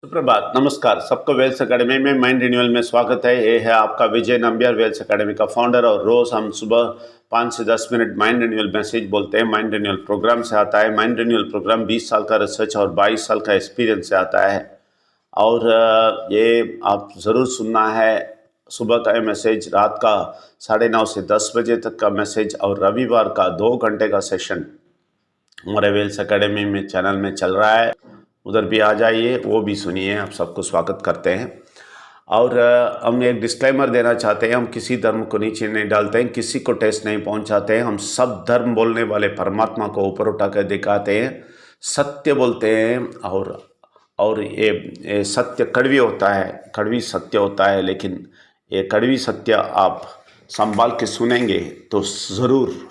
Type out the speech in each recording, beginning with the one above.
सुप्रभात, नमस्कार। सबको वेल्थ एकेडमी में माइंड रिन्यूअल में स्वागत है। ये है आपका विजय नंबियार, वेल्थ एकेडमी का फाउंडर। और रोज़ हम सुबह 5 से 10 मिनट माइंड रिन्यूअल मैसेज बोलते हैं। माइंड रिन्यूअल प्रोग्राम से आता है। माइंड रिन्यूअल प्रोग्राम 20 साल का रिसर्च और 22 साल का एक्सपीरियंस से आता है। और ये आप ज़रूर सुनना है। सुबह का मैसेज, रात का 9:30 से 10 बजे तक का मैसेज और रविवार का 2 घंटे का सेशन हमारे वेल्थ एकेडमी में चैनल में चल रहा है। उधर भी आ जाइए, वो भी सुनिए। आप सबको स्वागत करते हैं। और हम एक डिस्क्लेमर देना चाहते हैं, हम किसी धर्म को नीचे नहीं डालते हैं, किसी को ठेस नहीं पहुंचाते हैं। हम सब धर्म बोलने वाले परमात्मा को ऊपर उठा कर दिखाते हैं, सत्य बोलते हैं। और ये सत्य कड़वी होता है, कड़वी सत्य होता है, लेकिन ये कड़वी सत्य आप संभाल के सुनेंगे तो ज़रूर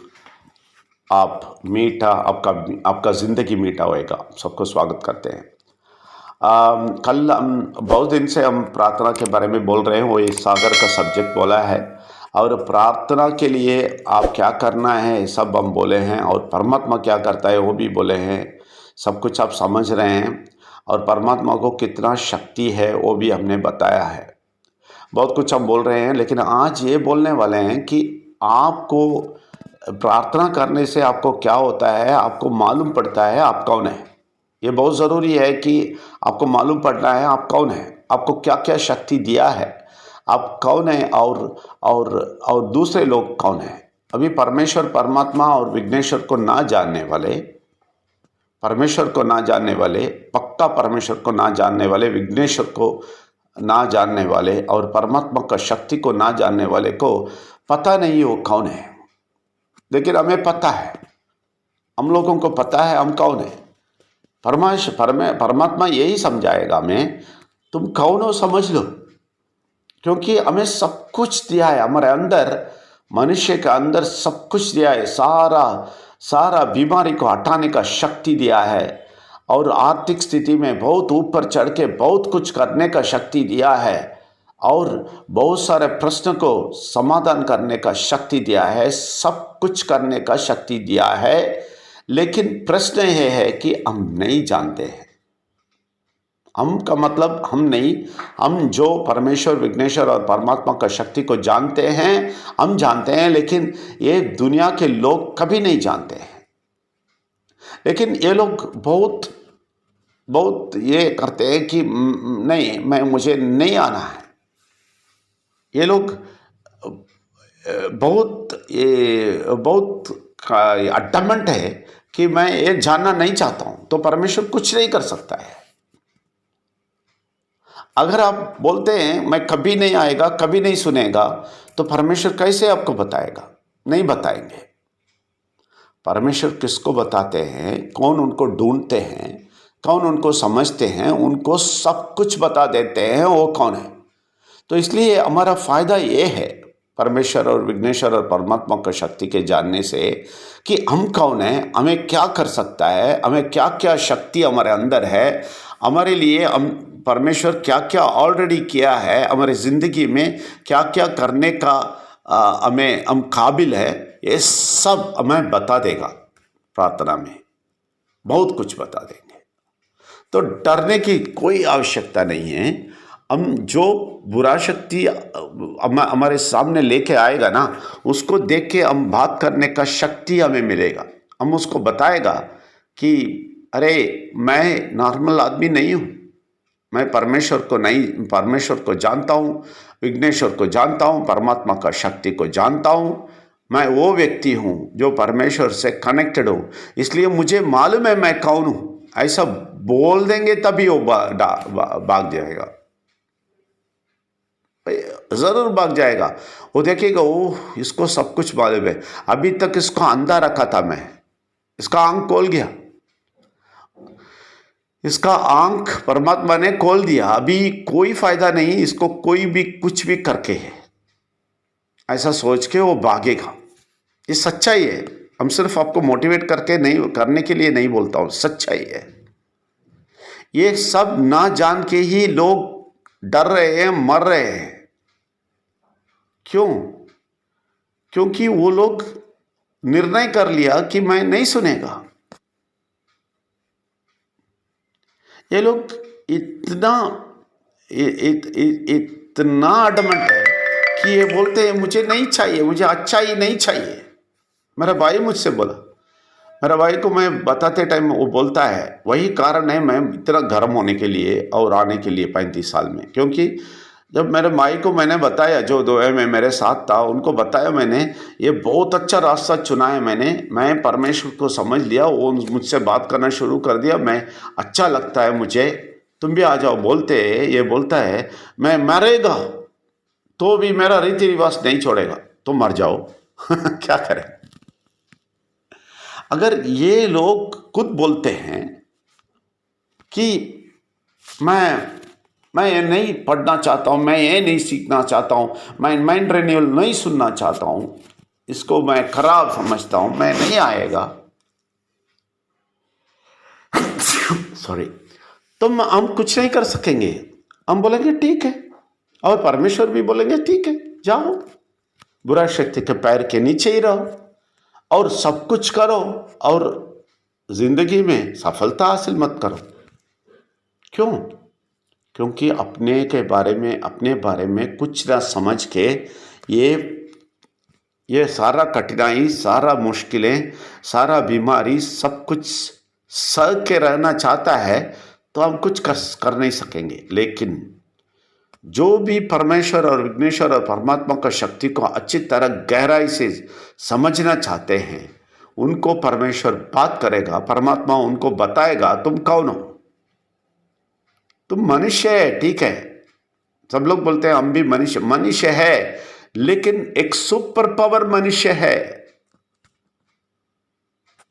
आप मीठा आपका ज़िंदगी मीठा होएगा। सबको स्वागत करते हैं। कल हम बहुत दिन से हम प्रार्थना के बारे में बोल रहे हैं, वो ये सागर का सब्जेक्ट बोला है। और प्रार्थना के लिए आप क्या करना है सब हम बोले हैं, और परमात्मा क्या करता है वो भी बोले हैं। सब कुछ आप समझ रहे हैं, और परमात्मा को कितना शक्ति है वो भी हमने बताया है। बहुत कुछ हम बोल रहे हैं, लेकिन आज ये बोलने वाले हैं कि आपको प्रार्थना करने से आपको क्या होता है, आपको मालूम पड़ता है आप कौन है। ये बहुत ज़रूरी है कि आपको मालूम पड़ना है आप कौन है, आपको क्या क्या शक्ति दिया है, आप कौन है, और दूसरे लोग कौन है। अभी परमेश्वर परमात्मा और विघ्नेश्वर को ना जानने वाले, परमेश्वर को ना जानने वाले, पक्का परमेश्वर को ना जानने वाले, विघ्नेश्वर को ना जानने वाले और परमात्मा का शक्ति को ना जानने वाले को पता नहीं वो कौन है। लेकिन हमें पता है, हम लोगों को पता है हम कौन है। परमात्मा यही समझाएगा हमें, तुम कौन हो समझ लो, क्योंकि हमें सब कुछ दिया है। हमारे अंदर, मनुष्य के अंदर सब कुछ दिया है। सारा बीमारी को हटाने का शक्ति दिया है, और आर्थिक स्थिति में बहुत ऊपर चढ़ के बहुत कुछ करने का शक्ति दिया है, और बहुत सारे प्रश्न को समाधान करने का शक्ति दिया है, सब कुछ करने का शक्ति दिया है। लेकिन प्रश्न यह है कि हम नहीं जानते हैं। हम का मतलब हम नहीं, हम जो परमेश्वर, विघ्नेश्वर और परमात्मा का शक्ति को जानते हैं, हम जानते हैं, लेकिन ये दुनिया के लोग कभी नहीं जानते हैं। लेकिन ये लोग बहुत ये करते हैं कि नहीं, मुझे नहीं आना है। ये लोग बहुत अडमेंट है कि मैं ये जानना नहीं चाहता हूं, तो परमेश्वर कुछ नहीं कर सकता है। अगर आप बोलते हैं मैं कभी नहीं आएगा, कभी नहीं सुनेगा, तो परमेश्वर कैसे आपको बताएगा? नहीं बताएंगे। परमेश्वर किसको बताते हैं, कौन उनको ढूंढते हैं, कौन उनको समझते हैं, उनको सब कुछ बता देते हैं वो कौन है। तो इसलिए हमारा फायदा ये है परमेश्वर और विघ्नेश्वर और परमात्मा का शक्ति के जानने से, कि हम कौन हैं, हमें क्या कर सकता है, हमें क्या क्या शक्ति हमारे अंदर है, हमारे लिए हम परमेश्वर क्या क्या ऑलरेडी किया है, हमारे ज़िंदगी में क्या क्या करने का हम काबिल है, ये सब हमें बता देगा। प्रार्थना में बहुत कुछ बता देंगे, तो डरने की कोई आवश्यकता नहीं है। हम जो बुरा शक्ति हमारे सामने लेके आएगा ना, उसको देख के हम बात करने का शक्ति हमें मिलेगा। हम उसको बताएगा कि अरे मैं नॉर्मल आदमी नहीं हूँ, मैं परमेश्वर को जानता हूँ, विघ्नेश्वर को जानता हूँ, परमात्मा का शक्ति को जानता हूँ। मैं वो व्यक्ति हूँ जो परमेश्वर से कनेक्टेड हूँ, इसलिए मुझे मालूम है मैं कौन हूँ। ऐसा बोल देंगे तभी वो भाग जाएगा, जरूर भाग जाएगा। वो देखेगा ओह इसको सब कुछ मालूम है, अभी तक इसको अंधा रखा था मैं, इसका आंख खोल गया, इसका आंख परमात्मा ने खोल दिया, अभी कोई फायदा नहीं इसको कोई भी कुछ भी करके है, ऐसा सोच के वो भागेगा। ये सच्चाई है। हम सिर्फ आपको मोटिवेट करके नहीं, करने के लिए नहीं बोलता हूं, सच्चाई है। ये सब ना जान के ही लोग डर रहे हैं, मर रहे हैं। क्यों? क्योंकि वो लोग निर्णय कर लिया कि मैं नहीं सुनेगा। ये लोग इतना इतना एडमेंट है कि ये बोलते हैं मुझे नहीं चाहिए, मुझे अच्छा ही नहीं चाहिए। मेरा भाई मुझसे बोला, मेरा भाई को मैं बताते टाइम वो बोलता है वही कारण है मैं इतना गर्म होने के लिए और आने के लिए 35 साल में, क्योंकि जब मेरे भाई को मैंने बताया, जो दुआ में मेरे साथ था उनको बताया मैंने, ये बहुत अच्छा रास्ता चुना है मैं परमेश्वर को समझ लिया, वो मुझसे बात करना शुरू कर दिया, मैं अच्छा लगता है मुझे, तुम भी आ जाओ। बोलते ये बोलता है मैं मरेगा तो भी मेरा रीति रिवाज नहीं छोड़ेगा, तुम मर जाओ। क्या करें। अगर ये लोग खुद बोलते हैं कि मैं ये नहीं पढ़ना चाहता हूँ, मैं ये नहीं सीखना चाहता हूँ, मैं माइंड रिन्यूअल नहीं सुनना चाहता हूँ, इसको मैं खराब समझता हूँ, मैं नहीं आएगा, सॉरी, तो हम कुछ नहीं कर सकेंगे। हम बोलेंगे ठीक है, और परमेश्वर भी बोलेंगे ठीक है, जाओ बुरा शक्ति के पैर के नीचे ही रहो और सब कुछ करो और जिंदगी में सफलता हासिल मत करो। क्यों? क्योंकि अपने बारे में कुछ ना समझ के ये सारा कठिनाई, सारा मुश्किलें, सारा बीमारी सब कुछ सह के रहना चाहता है तो हम कुछ कर नहीं सकेंगे। लेकिन जो भी परमेश्वर और विघ्नेश्वर और परमात्मा का शक्ति को अच्छी तरह गहराई से समझना चाहते हैं, उनको परमेश्वर बात करेगा, परमात्मा उनको बताएगा तुम कौन हो। तुम मनुष्य है, ठीक है, सब लोग बोलते हैं हम भी मनुष्य है, लेकिन एक सुपर पावर मनुष्य है।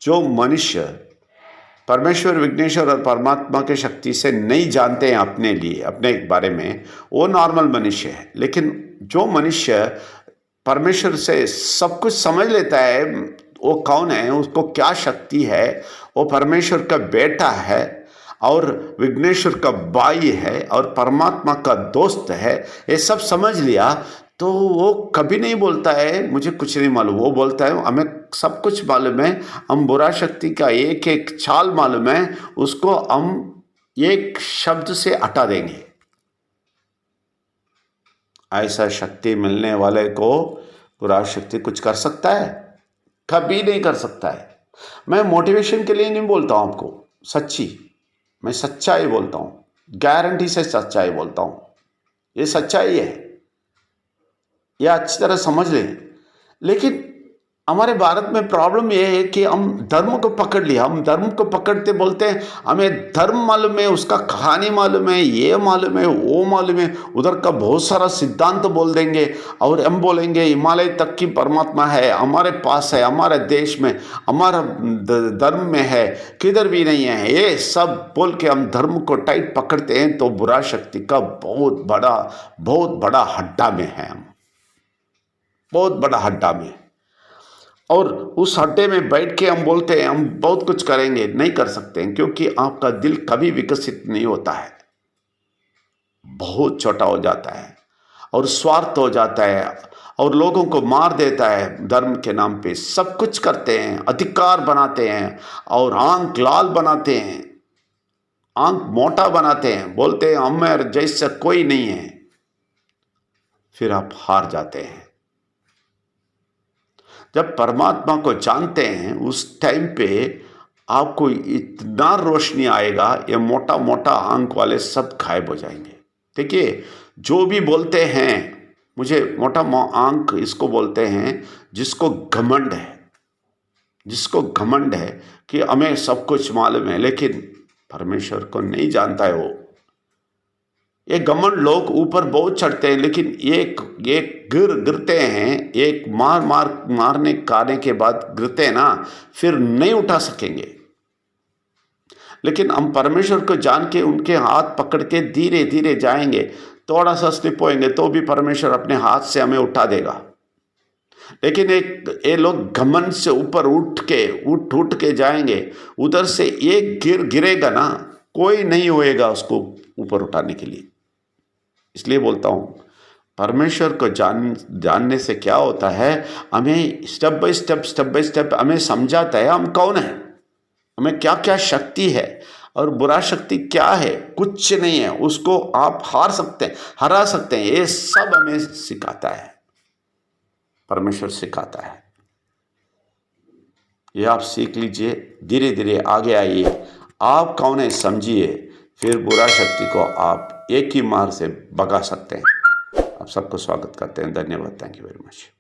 जो मनुष्य परमेश्वर, विघ्नेश्वर और परमात्मा के शक्ति से नहीं जानते हैं अपने लिए, अपने बारे में, वो नॉर्मल मनुष्य है। लेकिन जो मनुष्य परमेश्वर से सब कुछ समझ लेता है, वो कौन है, उसको क्या शक्ति है, वो परमेश्वर का बेटा है और विघ्नेश्वर का भाई है और परमात्मा का दोस्त है, ये सब समझ लिया तो वो कभी नहीं बोलता है मुझे कुछ नहीं मालूम। वो बोलता है हमें सब कुछ मालूम है, हम बुरा शक्ति का एक एक चाल मालूम है, उसको हम एक शब्द से हटा देंगे। ऐसा शक्ति मिलने वाले को बुरा शक्ति कुछ कर सकता है? कभी नहीं कर सकता है। मैं मोटिवेशन के लिए नहीं बोलता हूँ आपको, मैं सच्चाई बोलता हूँ, गारंटी से सच्चाई बोलता हूँ, ये सच्चाई है, यह अच्छी तरह समझ लें। लेकिन हमारे भारत में प्रॉब्लम यह है कि हम धर्म को पकड़ लिया, हम धर्म को पकड़ते बोलते हैं हमें धर्म मालूम है, उसका कहानी मालूम है, ये मालूम है, वो मालूम है, उधर का बहुत सारा सिद्धांत बोल देंगे और हम बोलेंगे हिमालय तक की परमात्मा है, हमारे पास है, हमारे देश में, हमारा धर्म में है, किधर भी नहीं है। ये सब बोल के हम धर्म को टाइट पकड़ते हैं तो बुरा शक्ति का बहुत बड़ा हड्डा में है हम, बहुत बड़ा हड्डा में। और उस हड्डे में बैठ के हम बोलते हैं हम बहुत कुछ करेंगे, नहीं कर सकते हैं, क्योंकि आपका दिल कभी विकसित नहीं होता है, बहुत छोटा हो जाता है और स्वार्थ हो जाता है और लोगों को मार देता है। धर्म के नाम पे सब कुछ करते हैं, अधिकार बनाते हैं और आंख लाल बनाते हैं, आंख मोटा बनाते हैं, बोलते हैं हमें जैसा कोई नहीं है, फिर आप हार जाते हैं। जब परमात्मा को जानते हैं उस टाइम पे आपको इतना रोशनी आएगा, ये मोटा मोटा आंख वाले सब गायब हो जाएंगे। देखिए, जो भी बोलते हैं मुझे मोटा आंख इसको बोलते हैं जिसको घमंड है कि हमें सब कुछ मालूम है, लेकिन परमेश्वर को नहीं जानता है। वो ये घमंड लोग ऊपर बहुत चढ़ते हैं, लेकिन एक गिरते हैं, एक मारने खाने के बाद गिरते हैं ना, फिर नहीं उठा सकेंगे। लेकिन हम परमेश्वर को जान के उनके हाथ पकड़ के धीरे धीरे जाएंगे, थोड़ा सा स्लिप होएंगे तो भी परमेश्वर अपने हाथ से हमें उठा देगा। लेकिन ये लोग घमंड से ऊपर उठ के जाएंगे, उधर से एक गिरेगा ना, कोई नहीं होएगा उसको ऊपर उठाने के लिए। इसलिए बोलता हूँ परमेश्वर को जानने से क्या होता है, हमें स्टेप बाय स्टेप हमें समझाता है हम कौन है, हमें क्या क्या शक्ति है, और बुरा शक्ति क्या है? कुछ नहीं है, उसको आप हरा सकते हैं। ये सब हमें सिखाता है, परमेश्वर सिखाता है। ये आप सीख लीजिए, धीरे धीरे आगे आइए, आप कौन है समझिए, फिर बुरा शक्ति को आप एक ही मार से भगा सकते हैं। आप सबको स्वागत करते हैं। धन्यवाद। Thank you very much.